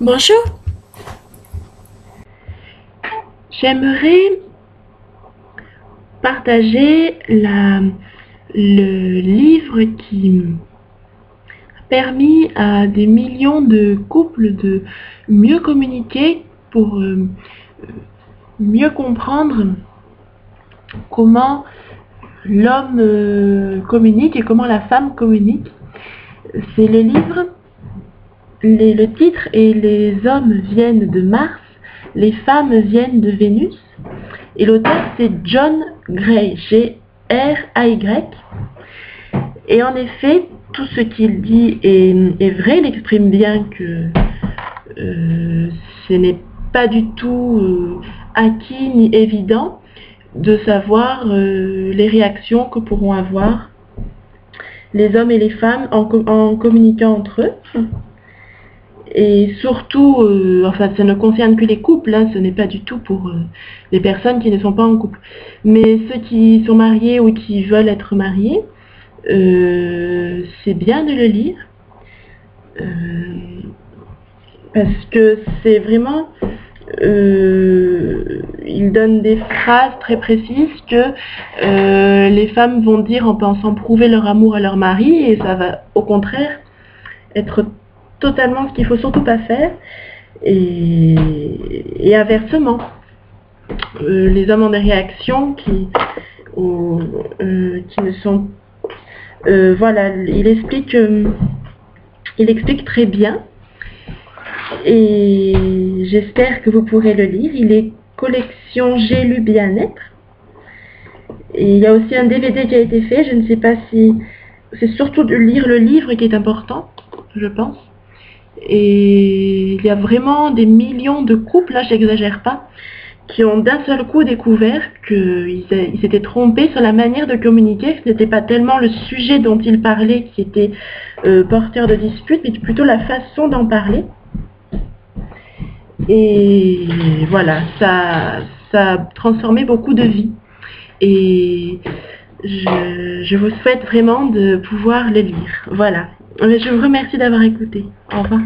Bonjour, j'aimerais partager le livre qui a permis à des millions de couples de mieux communiquer pour mieux comprendre comment l'homme communique et comment la femme communique. C'est le livre, le titre est Les hommes viennent de Mars, les femmes viennent de Vénus. Et l'auteur, c'est John Gray, G-R-A-Y. Et en effet, tout ce qu'il dit est vrai. Il exprime bien que ce n'est pas du tout acquis ni évident de savoir les réactions que pourront avoir les hommes et les femmes en communiquant entre eux. Et surtout, enfin, ça ne concerne que les couples, hein, ce n'est pas du tout pour les personnes qui ne sont pas en couple. Mais ceux qui sont mariés ou qui veulent être mariés, c'est bien de le lire. Parce que c'est vraiment... il donne des phrases très précises que les femmes vont dire en pensant prouver leur amour à leur mari, et ça va au contraire être totalement ce qu'il faut surtout pas faire, et inversement. Les hommes ont des réactions qui ne sont... voilà, il explique très bien, et j'espère que vous pourrez le lire. Il est collection J'ai lu bien-être. Et il y a aussi un DVD qui a été fait, je ne sais pas si... C'est surtout de lire le livre qui est important, je pense. Et il y a vraiment des millions de couples, là j'exagère pas, qui ont d'un seul coup découvert qu'ils s'étaient trompés sur la manière de communiquer, que ce n'était pas tellement le sujet dont ils parlaient qui était porteur de dispute, mais plutôt la façon d'en parler. Et voilà, ça a transformé beaucoup de vies. Et je vous souhaite vraiment de pouvoir le lire. Voilà. Je vous remercie d'avoir écouté. Au revoir.